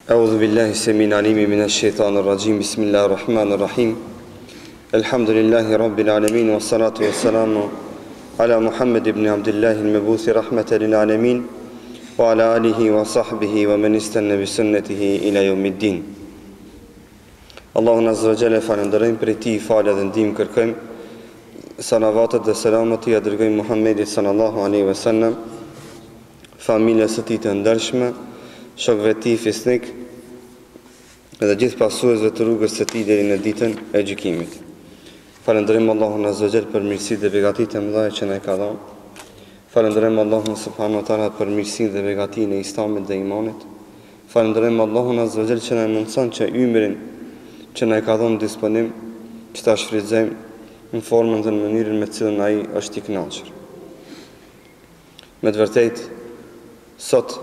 أعوذ بالله السميع العليم من الشيطان الرجيم بسم الله الرحمن الرحيم الحمد لله رب العالمين والصلاة والسلام على محمد بن عبد الله المبعوث رحمة للعالمين وعلى آله وصحبه ومن استنى بسنته إلى يوم الدين. Allahun Azza wa Jalla falenderojmë për ti falë dhe ndihmë kërkojmë. Salavatet dhe selamat i dërgojmë Muhammedit sallallahu alaihi wasallam, familjes së tij të ndershme, shokëve të tij fisnik dhe gjithë pasuesve të rrugës së tij deri në ditën e gjykimit. Falenderojmë Allahun Azza wa Jalla për mirësitë dhe begatitë e mëdha që na ka dhënë. Falenderojmë Allahun subhanahu wa taala për mirësinë dhe begatinë e Islamit dhe imanit. Falenderojmë Allahun Azza wa Jalla që na mundson që ymrin që na ka dhënë disponim që ta shfrytëzojmë në formën dhe në mënyrën me cilën ai është i kënaqur. Me të vërtetë, sot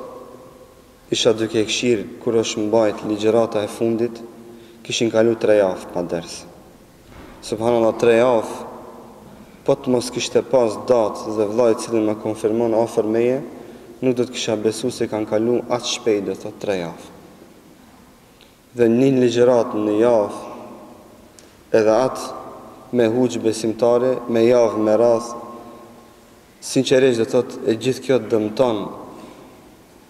isha duke e këshirë kur është mbajt ligjërata e fundit, kishin kalu 3 javë pa ders. Subhanallah, 3 javë, po të mos kishte pas datë dhe vllai i cili më konfirmon afër meje, nuk do të kisha besu se kanë kalu aq shpejt do të 3 javë. Dhe një ligjërat në javë, edhe atë me huqë besimtare, me javë, me radhë, sinqerisht dhe thot, e gjithë kjo dëmton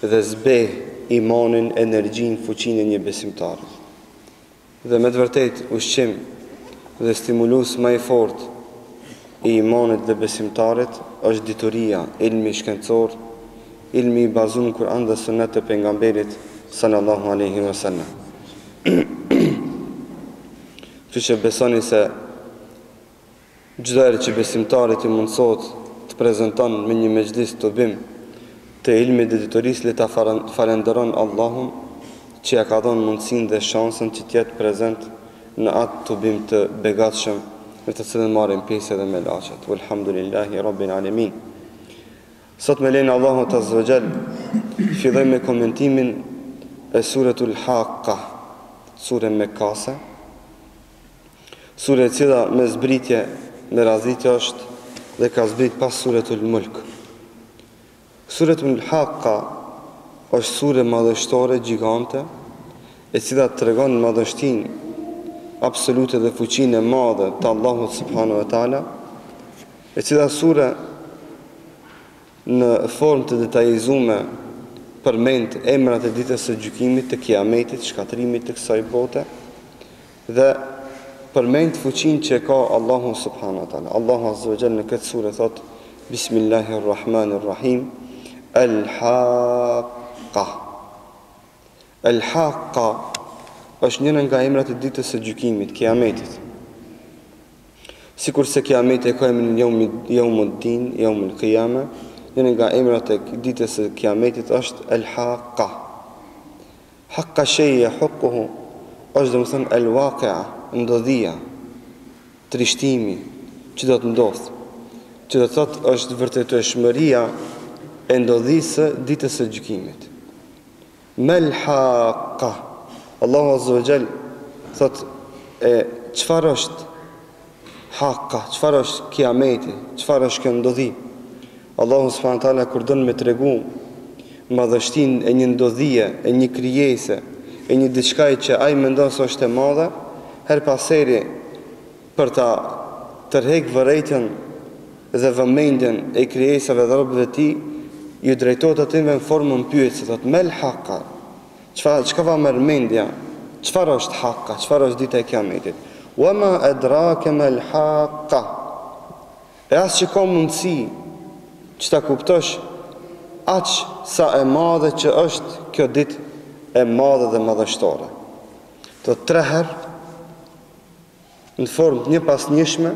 dhe zbeh imanin, energjin, fuqinë e një besimtare. Dhe me të vërtet, ushqim dhe stimulus më i fort i imanit dhe besimtarit është dituria, ilmi shkencor, ilmi i bazun në Kur'an dhe sunet të pejgamberit sallallahu alaihi wasallam. Që besoni se çdo herë që besimtarit i mundsohet të prezanton me një mexhlis të bim të ilmit dhe diturisë, le ta falenderon Allahun që ja ka dhënë mundësinë dhe shansën që të jetë prezent në atë të bim të begatshëm në të cilën marrin pjesë edhe me laçet. Walhamdulillahi rabbil alamin. Sot me lenin Allahut azza wa jall fillojmë me komentimin e suratul Haqqa, sure Mekase, sure e cila me zbritje me razitje është dhe ka zbrit pas suretul Mulk. Suretul Haqqa është sure madhështore, gjigante, e cila të tregon madhështin absolute dhe fuqinë e madhe të Allahut subhanahu wa taala, e cila sure në formë të detajizume përmend emrat e ditës së gjykimit, të kiametit, shkatërimit të kësaj bote, dhe përmend fuqinë që ka Allahu subhanahu wa taala. Allahu azza wa jalla në këtë sure thot: Bismillahirrahmanirrahim, Al-Haqqa. Al-Haqqa është njëra nga emrat e ditës së gjykimit, kiametit. Sikur se kiameti ka emrin Yawmuddin, Yawmul Qiyamah, njëra nga emrat e ditës së kiametit është Al-Haqqa. Haqqa shay'a haqquhu është domethënë al-waqi'a, ndodhia, trishtimi që do të ndodhë, që do të thotë është vërtetëshmëria e ndodhisë ditës së gjykimit. Mal haqqa. Allahu azza wa jall thotë çfarë është haqqa, çfarë është kiameti, çfarë është kjo ndodhi. Allahu subhanahu wa taala kur don me tregu madhështinë e një ndodhie, e një krijese, e një diçkaje që ai mendon se është e madhe, her pas here për ta tërheq vërejtjen dhe vëmendjen e krijesave dhe robëve të tij, ju drejtohet atyve në formën pyetje, thotë mel haqqa. Çka va merr mendja? Çfarë është haqqa? Çfarë është dita e kiametit? Wa ma adraka mal haqqa. E as që ka mundësi që ta kuptosh aq sa e madhe që është kjo ditë e madhe dhe madhështore. Të 3 herë në formë një pas njëshme,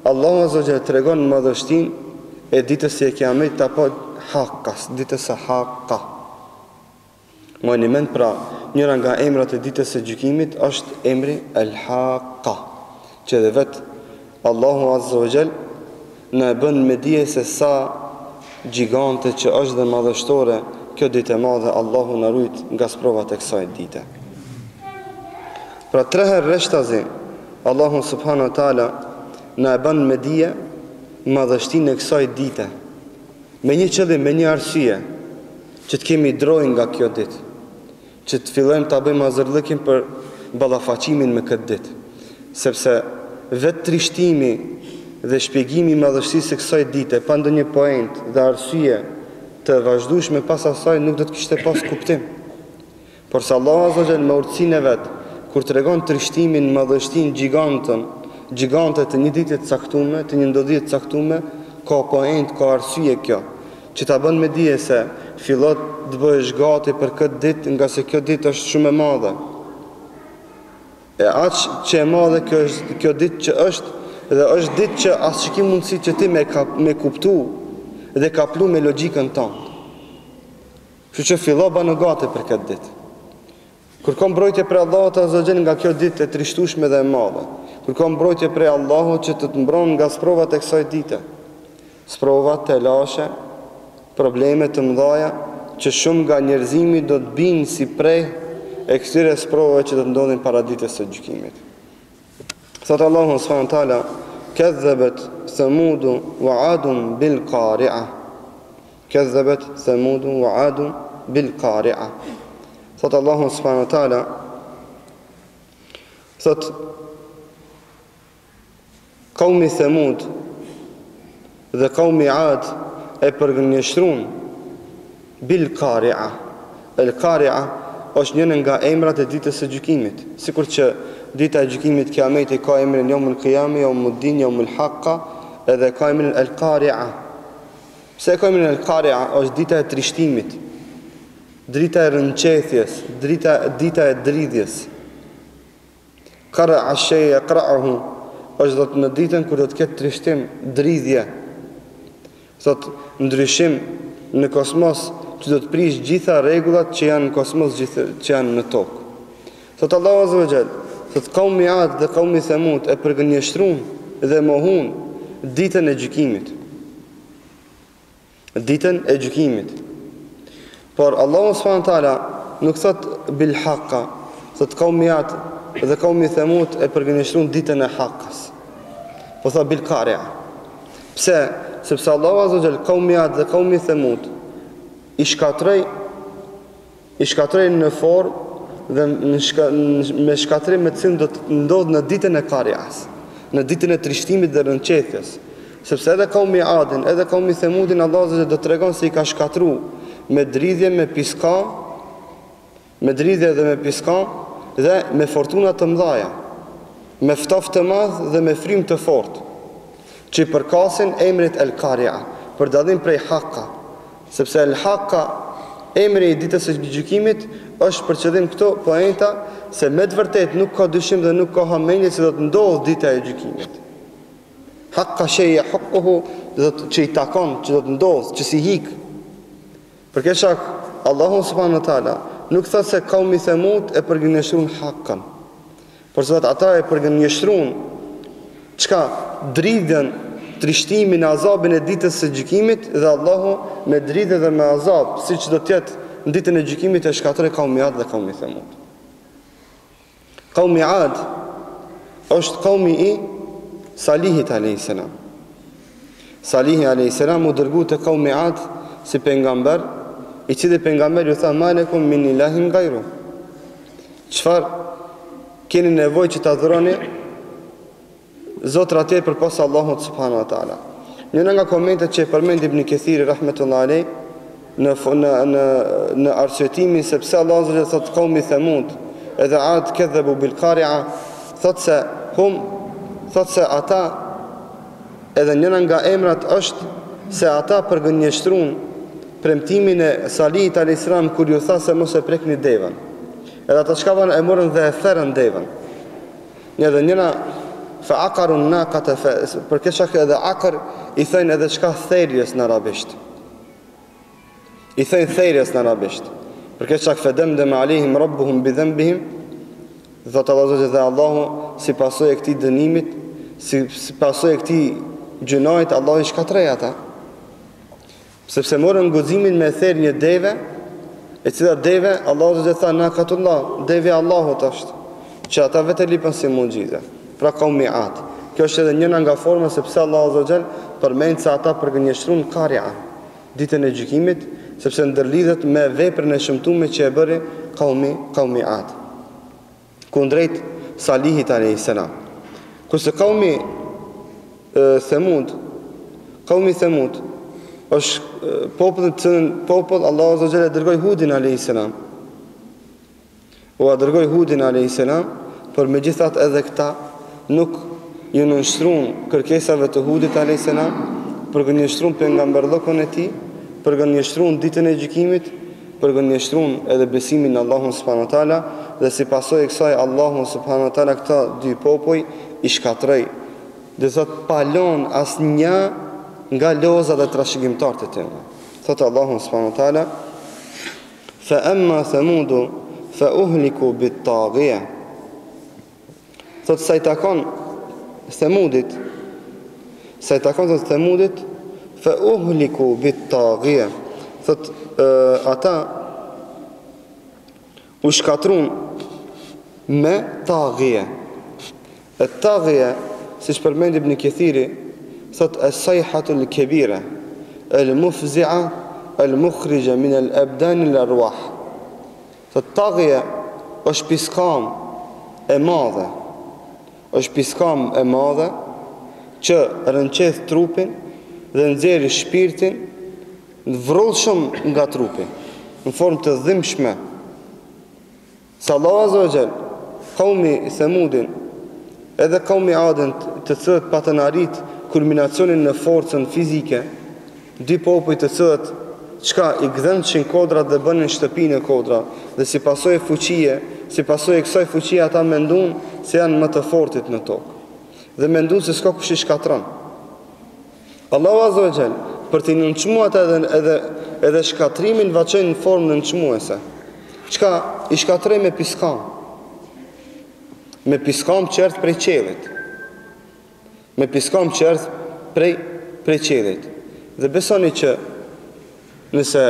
Allahu azza wa jalla tregon madhështinë e ditës së kiametit apo haqqas, ditës së haqqa. Më në mend pra, njëra nga emrat e ditës së gjykimit është emri al-Haqqa, që edhe vetë Allahu azza wa jalla na bën me dije se sa gjigante që është dhe madhështore kjo ditë e madhe. Allahu na rujt nga sprovat e kësaj dite. Pra 3 herë rreshtazi Allahu subhanahu wa taala na bën me dije madhështinë e kësaj dite, me një qëllim, me një arsye, që të kemi drojë nga kjo ditë, që të fillojmë ta bëjmë azërlëkin për ballafaqimin me këtë ditë. Sepse vetë trishtimi dhe shpjegimi i madhështisë së kësaj dite pa ndonjë point dhe arsye të vazhdueshme pas asaj nuk do të kishte pas kuptim. Por se Allahu Azza wa Jall me urtësinë e vet, kur tregon trishtimin, madhështinë gjigante të një dite të caktuar, të një ndodhie të caktuar, ka point, ka arsye kjo, që ta bën me dije se fillot të bëhesh gati për këtë ditë, nga se kjo ditë është shumë e madhe. E aq që e madhe kjo ditë që është, dhe është ditë që as që ki mundësi që ti me kuptu dhe kaplu me logjikën tonë. Kështu që fillo bano gati për këtë ditë. Kërkon mbrojtje për Allahut Azza wa Jall nga kjo ditë e trishtueshme dhe e madhe. Kërkon mbrojtje për Allahut që të mbron nga sprovat e kësaj dite. Sprovat, telashe, probleme të mëdha që shumë nga njerëzimi do të binë si prej e këtyre sprovave që do të ndodhin para ditës së gjykimit. Thot Allahu subhanahu wa taala: "Kadzabat Thamudu wa 'Adun bil qari'ah." Kadzabat Thamudu wa 'Adun bil qari'ah. Thot Allahu subhanahu wa taala, thot qaumi Thamud dhe qaumi 'Ad e përgënjeshtrun bil qari'ah. El qari'ah është njënë nga emrat e ditës së gjykimit. Sikur që dita e gjykimit kiameti ka emrin Yawmul Qiyamah, Yawmuddin, Yawmul Haqqa, edhe ka emrin El Qari'ah. Pse ka emrin El Qari'ah? Është dita e trishtimit, drita e rënqethjes, dita e dridhjes. Qara'a shay yaqra'uhu është do të në ditën kur do të ketë trishtim, dridhje. Thot ndryshim në kosmos që do të prish gjitha rregullat që janë në kosmos, që janë në tokë. Thot Allahu Azza wa Jall, thot qaumi 'Ad dhe qaumi Thamud e përgënjeshtrun dhe mohun ditën e gjykimit. Ditën e gjykimit. Por Allahu subhanahu wa taala nuk thot bil haqqa, thot qaumi 'Ad dhe qaumi Thamud e përgënjeshtrun ditën e haqqës. Po thot bil qari'a. Pse? Sepse Allahu Azza wa Jall qaumi 'Ad dhe qaumi Thamud i shkatroi në formë dhe me shkatrim me të cilën do të ndodhë në ditën e qari'as, në ditën e trishtimit dhe rënqethjes. Sepse edhe qaumi 'Adin, edhe qaumi Thamudin, Allahu Azza wa Jall do tregon se i ka shkatruar me dridhje, me piska, me dridhje dhe me piska dhe me fortuna të mëdha, me ftoftë të madh dhe me frymë të fortë, që i përkasin emrit El Qari'a, për dallim prej Haqqa, sepse El Haqqa, emri i ditës së gjykimit, është për qëllim këto poenta se me të vërtet nuk ka dyshim dhe nuk ka hamendje se do të ndodhë dita e gjykimit. Haqqa shay yahquhu, që i takon, që do të ndodhë, që si hik. Për këtë shkak Allahu subhanahu wa taala nuk thot se qaumi Thamud e përgënjeshtrun Haqqan, por se ata e përgënjeshtrun çka? Dridhjen, trishtimin, azabin e ditës së gjykimit, dhe Allahu me dridhje dhe me azab, siç do të jetë në ditën e gjykimit, e shkatëroi qaumi 'Ad dhe qaumi Thamud. Qaumi 'Ad është qaumi i Salihit alayhis salam. Salihi alayhis salam u dërgua te qaumi 'Ad si pejgamber, i cili pejgamber ju tha: "Ma lakum min ilahin ghayru." Çfarë keni nevojë që ta adhuroni zotra tjetër përpas Allahut subhanahu wa taala? Njëra nga komentet që e përmend Ibn Kathiri rahmetullahi alayh në arsyetimin se pse Allahu azza wa jalla thot qaumi Thamud edhe 'Ad kadhabu bil qari'a, thot se ata, edhe njëra nga emrat është se ata përgënjeshtrun premtimin e Salihit alayhis salam kur ju tha se mos e prekni devën. Edhe ata çka e morën dhe e therrën devën. Edhe njëra fa aqarun naqata, për këtë shkak edhe akar i thënë edhe çka therrjes në arabisht. I thënë therrjes në arabisht. Për këtë shkak fadamdama alehim rabbuhum bi dhanbihim, thot Allahu si pasojë e këtij dënimit, si pasojë e këtij gjunajt, Allahu i shkatroi ata. Sepse morën guximin me therr një deve, e cila deve Allahu do të tha naqatullah, deve Allahut është, që ata vetë lipën si mucize. Pra qaumi 'Ad. Kjo është edhe njëra nga forma sepse Allahu azza wa jall përmend se ata përgënjeshtrun qari'a, ditën e gjykimit, sepse ndërlidhet me veprën e shëmtuar që e bëri qaumi Ad. Kundrejt Salihit alayhis salam. Kurse qaumi Thamud është popull Allahu azza wa jalla dërgoi Hudin alayhis salam. U dërgoi Hudin alayhis salam, por megjithatë edhe këta nuk ju nënshtruan kërkesave të Hudit alayhis salam, për gënjeshtruan pejgamberllokun e tij, për gënjeshtruan ditën e gjykimit, për gënjeshtruan edhe besimin në Allahun subhanahu wa taala, dhe si pasojë e kësaj Allahu subhanahu wa taala këta dy popull i shkatroi. Dhe thot pa lon asnjë nga loza dhe trashëgimtarët e tyre. Thot Allahu subhanahu wa taala: "Fa amma Thamudu fa uhliku bit-taghiya." Thot sa i takon Thamudit, fa uhliku bit-taghiya. Thot ata u shkatrun me taghiya. E taghiya, si përmend Ibn Kathiri, thot as-sayhatu al-kabira al-mufzi'a al-mukhrija min al-abdan al-arwah. Thot taghiya është piskam e madhe. Është piskam e madhe që rënqeth trupin dhe nxjerrë shpirtin vrullshëm nga trupi, në formë të dhimbshme. Sa Allahu azza wa jall qaumi Thamudin edhe qaumi Adin, të cilët patën arrit kulminacionin në forcën fizike, dy popull të cilët çka i gdhënshin kodrat dhe bënin shtëpinë e kodra, dhe si pasojë fuqie, si pasojë kësaj fuqie ata menduan se janë më të fortit në tokë. Dhe menduan se s'ka kush i shkatron. Allahu azza wa jall për të nënçmuar ata edhe shkatrimin vaqojnë në formë nënçmuese. Çka i shkatroi me piskam. Me piskam që erdh prej qiellit. Me piskam që erdh prej qiellit. Dhe besoni që nëse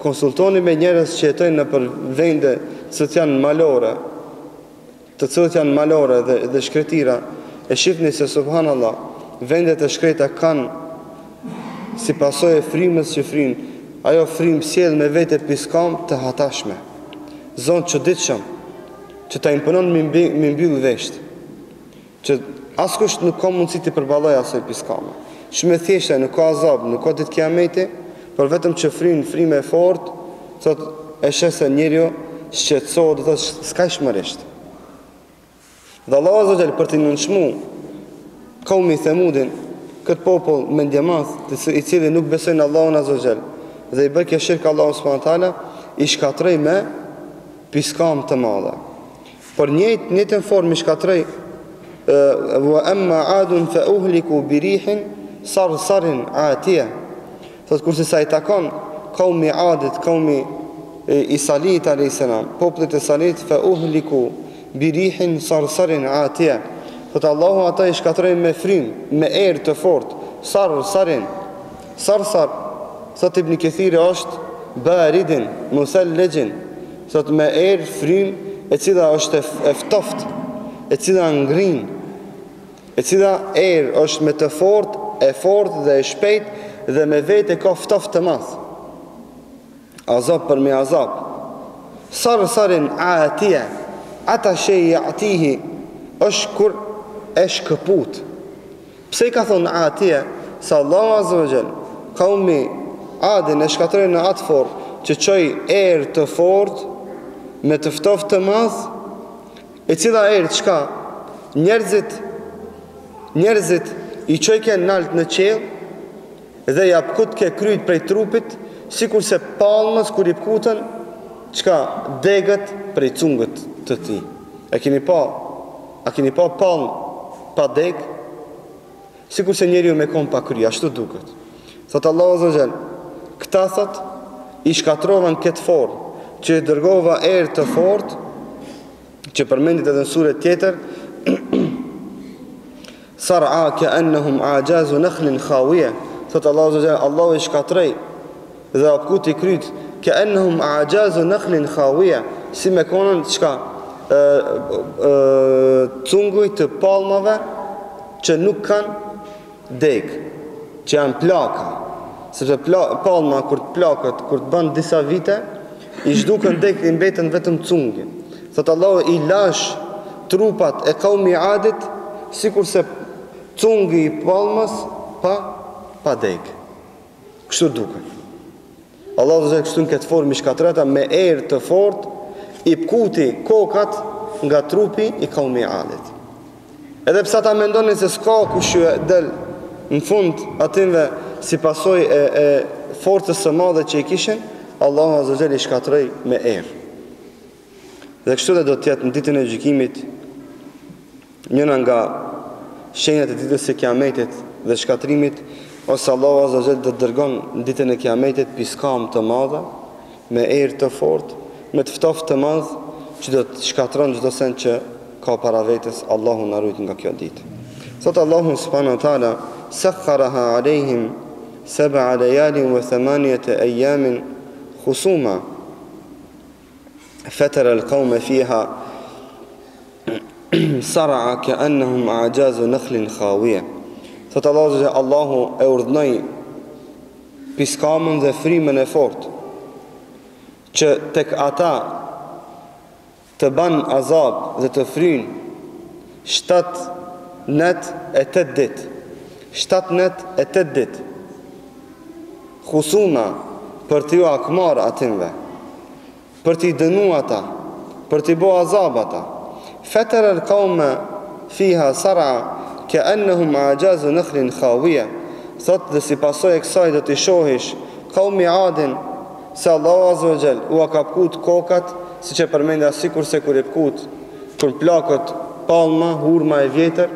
konsultoni me njerëz që jetojnë në për vende të janë malore, dhe shkretira, e shihni se subhanallah, vendet e shkreta kanë si pasojë e frymës që frin, ajo frymë sjell me vete piskam të hatashme. Zonë çuditshëm, që ta imponon me mbyll vesht, që askush nuk ka mundësi të përballojë asaj piskame. Shumë e thjeshtë, nuk ka azab, nuk ka ditë kiameti, por vetëm që frymë e fortë, thot e sheh se njeriu shqetësohet, do thotë s'ka shmërisht. Dhe Allahu azza wa jall për të nënçmuar qaumi Thamudin, këtë popull me ndjemath, i cili nuk besojnë në Allahun azza wa jall, dhe i bë kjo shirk Allahu subhanahu wa taala, i shkatroi me piskam të madhe. Por njëjtën formë i shkatroi wa amma adun fa uhliku bi rihin sarsarin atiya. Thot kurse sa i takon qaumi Adit, qaumi i Salit alayhis salam, popullit e Salit, fa uhliku bi rihin sarsarin atiya. Thot Allahu ata i shkatroi me frymë, me erë të fortë, sarin. Sarsar, thot Ibn Kathiri, është baridin, musallejin, thot me erë frymë, e cila është e ftoftë, e cila ngrin, e cila erë është me të fortë, e fortë dhe e shpejt, dhe me vete ka ftoftë të madh. Azab për me azab. Sarsarin atia, ata shay yatihi, është kur e shkëput. Pse i ka thonë atia? Sa Allahu azza wa jall qaumi Adin e shkatroi në atë formë që çoi erë të fortë me të ftoftë të madh, e cila erë çka njerëzit i çojken nalt në qiell dhe ja pkut ke kryt prej trupit, sikur se palmës kur i pkutën çka degët prej cungët të tij. A keni pa palmë pa deg? Sikur se njeriu me kon pa kry, ashtu duket. Thot Allahu azza wa jall, këta thot i shkatrovan këtë formë, që i dërgova erë të fortë, që përmendit edhe në sure tjetër, sar'a ka'annahum a'jazu nakhlin khawiya. Thot Allahu azza wa jall, Allahu i shkatroi dhe apkut i kryt, ka'annahum a'jazu nakhlin khawiya, si me konën çka cunguj të palmave që nuk kanë deg, që janë plaka, sepse palma kur të plakët, kur të bën disa vite, i zhdukën dek i mbetën vetëm cungi. Thot Allahu i lash trupat e kaumi Adit sikur se cungi i palmës pa dek. Kështu duken. Allahu zë kështu në këtë formë i shkatreta me erë të fort i pkuti kokat nga trupi i kaumi Adit. Edhe pse ata mendonin se s'ka kush del në fund atinve si pasoj e forcës së madhe që i kishin, Allahu azza wa jalla i shkatroi me erë. Dhe kështu dhe do të jetë në ditën e gjykimit, njëna nga shenjat e ditës së Kiametit dhe shkatrimit, ose Allahu azza wa jalla do të dërgon në ditën e Kiametit piskam të madhe, me erë të fortë, me të ftoftë të madh, që do të shkatron çdo sen që ka para vetes. Allahu na ruaj nga kjo ditë. Thot Allahu subhanahu wa taala: "Sakharaha alehim 7 layalin wa 8 ayamin khusuma fatara al-qawma fiha sar'a ka'annahum a'jazu nakhlin khawiya." Thot Allahu e urdhnoi piskamën dhe frymën e fortë që tek ata të ban azab dhe të fryn 7 net e 8 dit. 7 net e 8 dit. Khusuma, për t'ju akmar atinve, për t'i dënu ata, për t'i bo azab ata. Fatara al-qawma fiha sar'a ka'annahum a'jazu nakhlin khawiya. Thot dhe si pasojë e kësaj do t'i shohish kaumi Adin se Allahu azza wa jall u ka pkut kokat, siç e përmendja sikur se kur e pkut, kur plakët palma, hurma e vjetër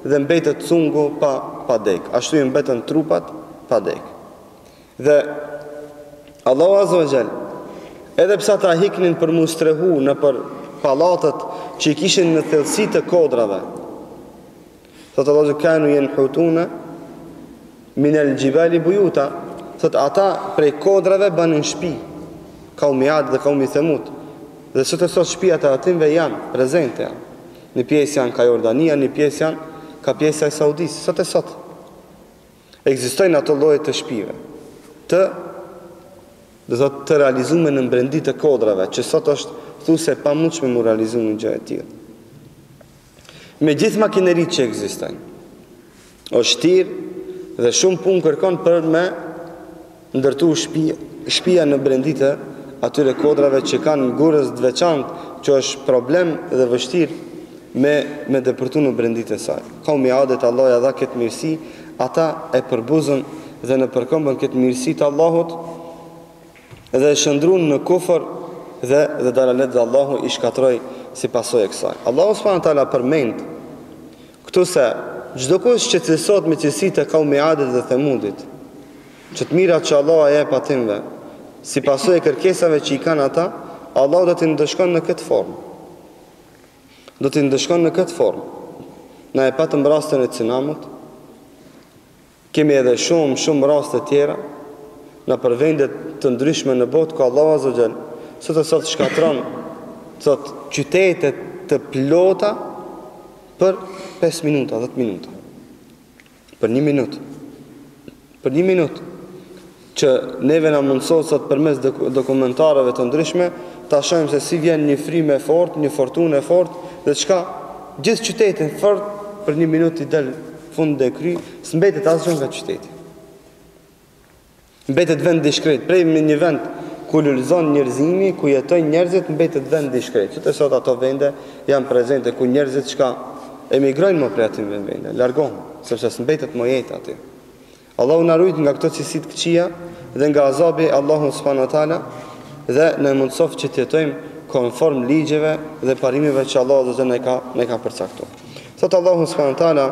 dhe mbetet cungu pa dek. Ashtu i mbetën trupat pa dek. Dhe Allahu azza wa jall, edhe pse ata hiknin për mu strehu në për pallatet që i kishin në thellësi të kodrave, thot Allahu kanu yanhutuna min al-jibali buyuta, thot ata prej kodrave banin shtëpi, kaumi Ad dhe kaumi Thamud. Dhe sot shtëpiat e atinve janë prezente. Në pjesë janë ka Jordania, në pjesë janë ka pjesa e Saudisë. Sot ekzistojnë ato lloje të shtëpive të realizuar në mbrendi të kodrave, që sot është thuse pamundshme mu realizuar një gjë e tillë. Me gjithë makineritë që ekzistojnë, është tirë dhe shumë punë kërkon për me ndërtu shtëpia në brendit të atyre kodrave që kanë ngurës të veçantë, që është problem dhe vështirë me depërtu në brendit e saj. Kaumi Adit, Allah ja dha këtë mirësi, ata e përbuzën dhe në përkëmbën këtë mirësi të Allahut dhe e shëndrun në kufër dhe dalalet dhe Allahu i shkatroi si pasojë e kësaj. Allahu subhanahu wa taala përmend këtu se çdo kush që cilësohet me cilësitë e kaumi Adit dhe Thamudit, që të mirat që Allah e jep atinve, si pasojë e kërkesave që i kanë ata, Allah do t'i ndëshkon në këtë formë. Do t'i ndëshkon në këtë formë. Na e patëm rastën e tsunamit, kemi edhe shumë raste tjera, në për vendet të ndryshme në botë, ka Allah azza wa jall, sot shkatron, sot qytetet të plota për 5 minuta, 10 minuta. Për 1 minutë. Për 1 minutë. Që neve na mundësot sot përmes dokumentareve të ndryshme ta shohim se si vjen një frymë e fortë, një fortunë e fortë, dhe çka gjithë qytetin fort për 1 minutë i del fund dhe kry, s'mbetet asgjë nga qyteti. Mbetet vend diskret, prej me një vend ku lulëzon njerëzimi, ku jetojnë njerëzit, mbetet vend diskret. Që sot ato vende janë prezente ku njerëzit çka emigrojnë më prej aty vende, largohen, sepse s'mbetet më jetë aty. Allahu na ruaj nga këto cilësi të këqija dhe nga azabi Allahu subhanahu wa taala dhe na mundsof që të jetojmë konform ligjeve dhe parimeve që Allahu azza ne ka përcaktuar. Thot Allahu subhanahu wa taala: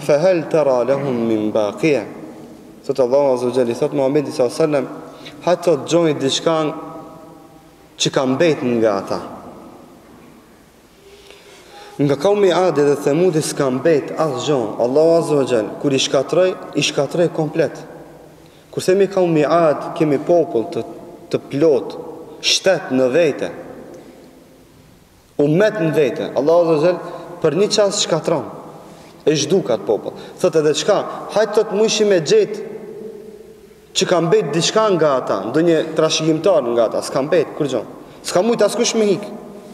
"Fa hal tara lahum min baqiya." Thot Allahu azza wa jalla, thot Muhamedi sallallahu alaihi wasallam, hatta dëgjoni diçka që ka mbetur nga ata. Nga kaumi Adit dhe Thamudit s'ka mbet asgjë. Allahu azza wa jall kur i shkatroi komplet. Kur themi kaumi Ad, kemi popull të plot, shtet në vete, ummet në vete. Allahu azza wa jall për një çast shkatron, e zhdukat popull. Thot edhe çka, hajtë të mujshim me gjet që ka mbet diçka nga ata, ndonjë trashëgimtar nga ata, s'ka mbet kur gjë. S'ka mujt askush me hik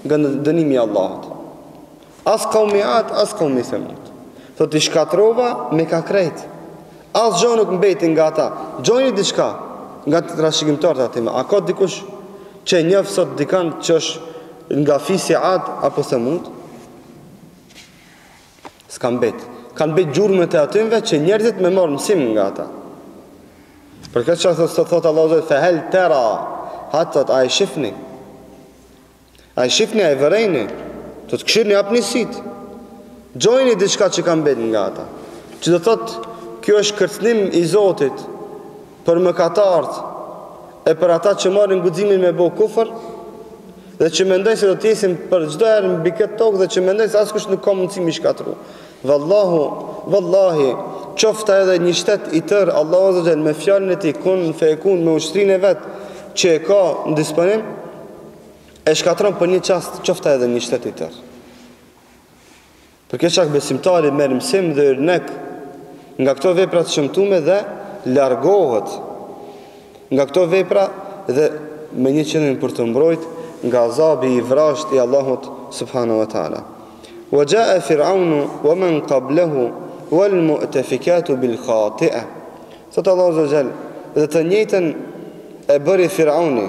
nga dënimi i Allahut. As qaumi Ad, as qaumi Thamud. Thot i shkatrova me ka krejt. As gjë nuk mbeti nga ata. Gjoni diçka nga trashëgimtarët aty. A ka dikush që njeh sot dikan që është nga fisi Ad apo Thamud? S'ka mbet. Kanë mbet gjurmët e atyve që njerëzit me marrë mësim nga ata. Për këtë që thot Allah fa hal tara, hatat a e shifni. A e shifni, a e vërejni. Të këshirni apnisit. Gjojni diçka që kanë mbet nga ata. Që do thot, kjo është kërcënim i Zotit për mëkatarët e për ata që marrin guximin me bo kufër dhe që mendojnë se do të jesin për çdo herë mbi këtë tokë dhe që mendojnë se askush nuk ka mundësi mi shkatru. Wallahi, qofta edhe një shtet i tërë, Allahu Azza wa Jall me fjalën e tij kun fekun me ushtrinë e vet që e ka në disponim, e shkatron për një çast qofta edhe një shtet i tërë. Për këtë çak besimtari merr mësim dhe yrnek nga këto vepra të shëmtuara dhe largohet nga këto vepra dhe me një qëllim për të mbrojt nga azabi i vrasht i Allahut subhanahu wa taala. Wa jaa fir'aunu wa man qablahu wal mu'tafikatu bil khati'a. Sot Allahu Azza wa Jall dhe të njëjtën e bëri Firauni.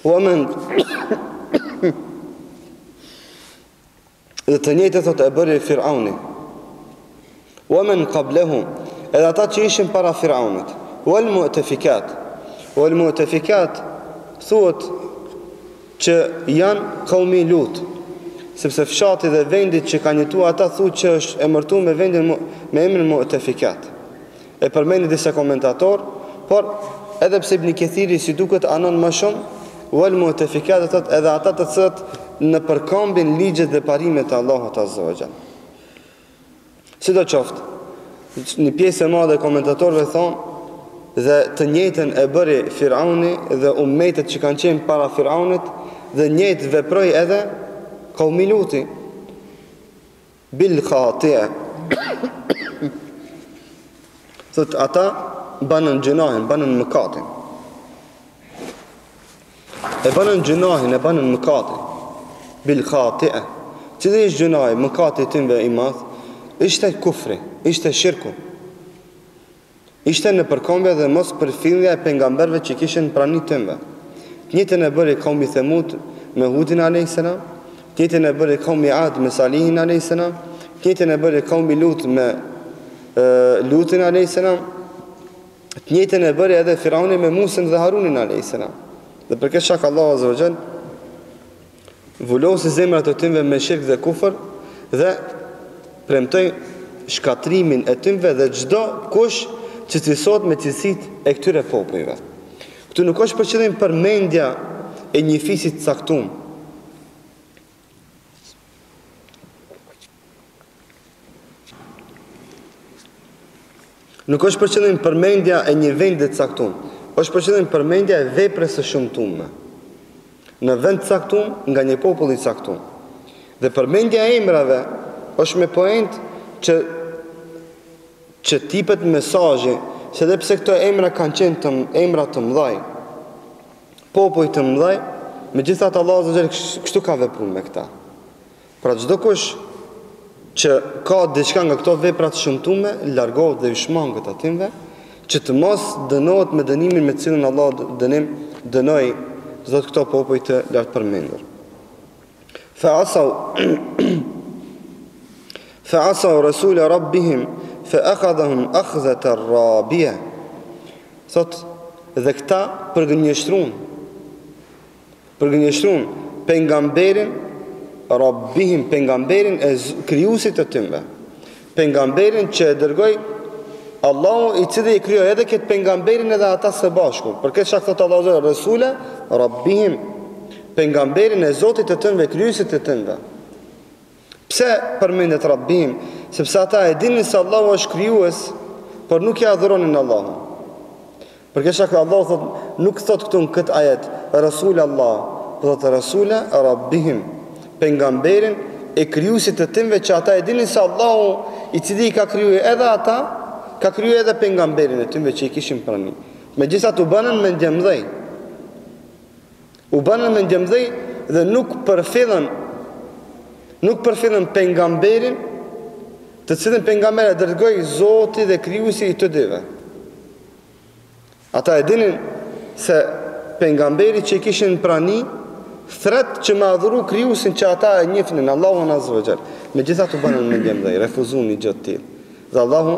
Wa man dhe të njëjtën thot e bëri Firauni. Wa man qablahu, edhe ata që ishin para Firaunit. Wal mu'tafikat. Wal mu'tafikat thuhet që janë qaumi Lut, sepse fshati dhe vendit që kanë jetuar ata thuhet që është emërtuar me vendin me emrin mu'tafikat. E përmendin disa komentator, por edhe pse Ibn Kathiri si duket anon më shumë, wal mu'tafikat do thotë edhe ata të cilët në përkambin ligjet dhe parimet e Allahut Azza wa Jall. Sidoqoftë, një pjesë e madhe e komentatorëve thonë dhe të njëjtën e bëri Firauni dhe ummetet që kanë qenë para Firaunit dhe njëjtë veproi edhe qaumi Luti bil khati'a. Thot ata banën gjunahin, banën mëkatin. E banën gjunahin, e banën mëkatin bil khati'a. Cili është gjunahi, mëkati i tyre i madh? Ishte kufri, ishte shirku. Ishte në përkombje dhe mos përfillja e pejgamberëve që kishin prani tyre. Njëtën e bëri qaumi Thamud me Hudin a.s. Njëtën e bëri qaumi Ad me Salihin a.s. Njëtën e bëri qaumi Lut me Lutin a.s. Njëtën e bëri edhe Firauni me Musën dhe Harunin a.s. Dhe për këtë shak Allahu Azza wa Jall vullosi zemrat e tyre me shirk dhe kufër dhe premtoi shkatrimin e tyre dhe çdo kush që cilësot me cilësit e këtyre popujve. Këtu nuk është për qëllim përmendja e një fisit caktum. Nuk është për qëllim përmendja e një vendit caktum. Është për qëllim përmendja e veprës së shumtume. Në vend caktum nga një popull i caktum. Dhe përmendja e emrave është me point që tipet mesazhi se edhe pse këto emra kanë qenë emra të mëdhaj, popull të mëdhaj, megjithatë Allahu Azza wa Jall kështu ka vepruar me këta. Pra çdo kush që ka diçka nga këto vepra të shëmtuara, largohet dhe i shmanget atyve, që të mos dënohet me dënimin me cilën Allah dënoi zot këto popull të lartë përmendur. Fa asaw rasul rabbihim fa akhadhahum akhdhatan rabiyah. Sot dhe këta përgënjeshtrun pejgamberin rabbihim, pejgamberin e krijuesit të tyre. Pejgamberin që e dërgoi Allahu, i cili i krijoi edhe këtë pejgamberin edhe ata së bashku. Për këtë shak thot Allahu rasula rabbihim, pejgamberin e Zotit të tyre, krijuesit të tyre. Pse përmendet rabbihim? Sepse ata e dinin se Allahu është krijues, por nuk ja adhuronin Allahun. Për këtë shak Allahu thot, nuk thot këtu në këtë ajet rasul Allah, por thot rasula rabbihim, pejgamberin e krijuesit të tyre që ata e dinin se Allahu, i cili i ka krijuar edhe ata, ka kryer edhe pejgamberin e tyre që I kishin prani. Megjithatë u bënën me ndjemdhej. U bënën me ndjemdhej dhe nuk përfillën pejgamberin, të cilin pejgamberi e dërgoi Zoti dhe krijuesi I të dyve. Ata e dinin se pejgamberi që I kishin prani thret që me adhuru krijuesin që ata e njihnin, Allahun Azza wa Jall. Megjithatë u bënën me ndjemdhej, refuzuan një gjë të tillë. Dhe Allahu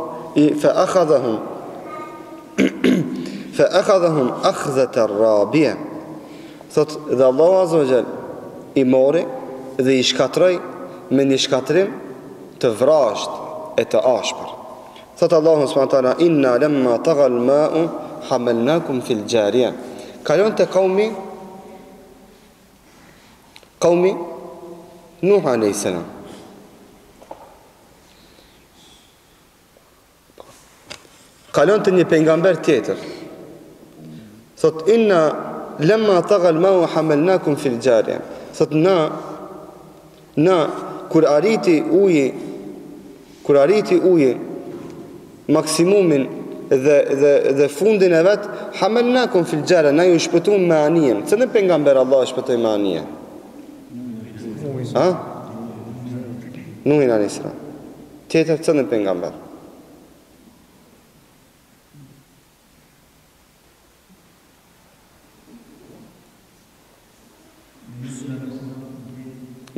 فأخذهم أخذة رابية. Thot dhe Allahu Azza wa Jall I mori dhe I shkatroi me një shkatrim të vrasht e të ashpër. Thot Allahu subhanahu wa taala inna lamma tagha al-ma'u hamalnakum fil jariya. Kalon te qaumi Nuh alayhis salam. Kalon të një pejgamber tjetër. Thot inna lamma tagha al-ma'u hamalnakum fil jariya. Thot na kur arriti uji maksimumin dhe fundin e vet, hamalnakum fil jariya, na ju shpëtuam me anijen. Çfarë pejgamber Allah shpëtoi me anije? Nuhin alayhis salam. Tjetër çfarë pejgamber?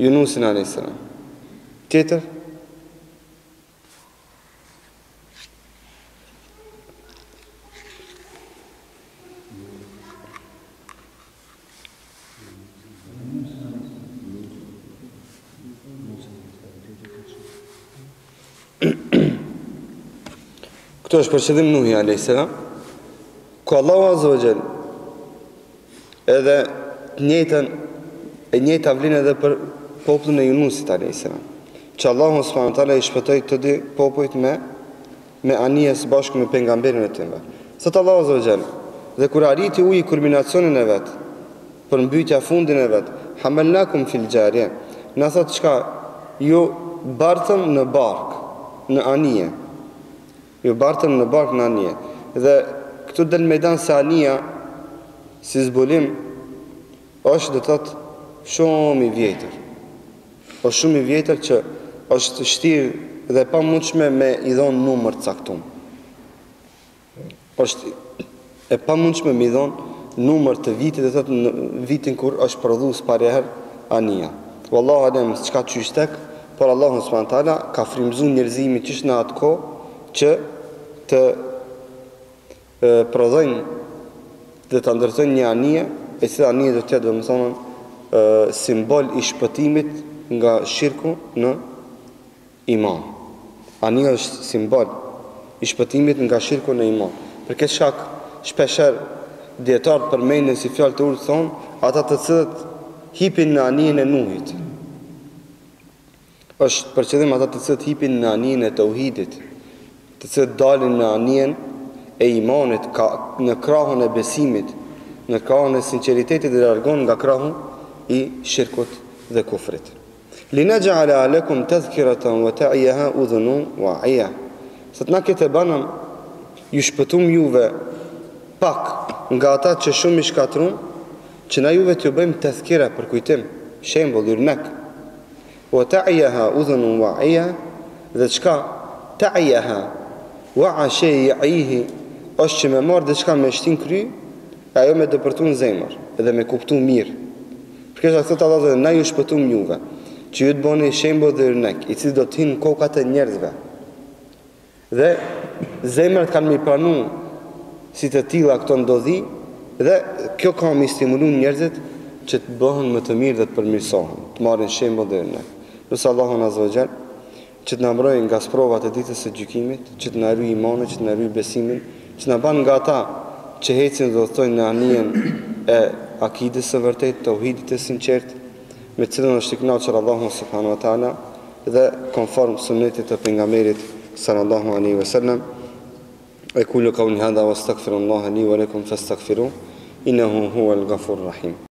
Yunusin alayhis salam. Tjetër? Këto është për qëllim Nuhi alayhis salam, ku Allahu Azza wa Jall edhe njëjta vlen edhe për popullin e Yunusit alayhis salam, që Allahu subhanahu wa taala I shpëtoi të dy popujt me anije së bashku me pejgamberin e tyre. Sot Allahu Azza wa Jall, dhe kur arriti uji kulminacionin e vet, për mbytja fundin e vet, hamalnakum fil jariya. Na thot çka? Ju bartëm në bark, në anije. Ju bartëm në bark në anije. Dhe këtu del medan se anija si zbulim është do të thotë shumë I vjetër. është shumë I vjetër që është shtirë dhe pa mundshme me I dhonë numër të caktuar. është e pa mundshme me I dhonë numër të vitit, dhe thotë në vitin kur është prodhuar parëherë anija. Wallahu alem çka qysh tek, por Allahu subhanahu wa taala ka frymzuar njerëzimin që në atë kohë që të prodhojnë dhe të ndërtojnë një anije, e cila anije do të jetë domethënë simbol I shpëtimit nga shirku në iman. Anija është simbol I shpëtimit nga shirku në iman. Për këtë shkak shpeshherë dietarët përmendin si fjalë të urtë thonë ata të cilët hipin në anijen e Nuhit. Është për qëllim ata të cilët hipin në anijen e tauhidit, të cilët dalin në anijen e imanit, në krahun e besimit, në krahun e sinqeritetit dhe largon nga krahu I shirkut dhe kufrit. Linaj'ala lakum tadhkiratan wa ta'iyaha udhunun wa'iya. Sot na këtë banëm ju shpëtum juve pak nga ata që shumë I shkatrun, që na juve t'ju bëjmë tadhkira për kujtim, shembull yrnek. Wa ta'iyaha udhunun wa'iya, dhe çka ta'iyaha wa'a shay'ihi është që me marrë diçka me shtin kry, ajo me dëpërtu në zemër edhe me kuptu mirë. Për kështë thotë Allah dhe na ju shpëtum juve, që ju të bëni shembull dhe yrnek, I cili do të hinë kokat e njerëzve. Dhe zemrat kanë mi pranu si të tilla këto ndodhi, dhe kjo ka mi stimulu njerëzit që të bëhen më të mirë dhe të përmirësohen, të marrin shembull dhe yrnek. Nësë Allahun Azza wa Jall që të na mbrojë nga sprovat e ditës së gjykimit, që të na ruaj imanin, që të na ruaj besimin, që na bën nga ata që hecin dhe udhtojnë në anijen e akidës së vërtet, tauhidit të sinqert, me cilën është I kënaqur Allahu subhanahu wa taala dhe konform sunetit të pejgamberit sallallahu alaihi wasallam. Aqulu qawli hadha wastaghfirullaha li wa lakum fastaghfiruhu innahu huwal ghafurur rahim.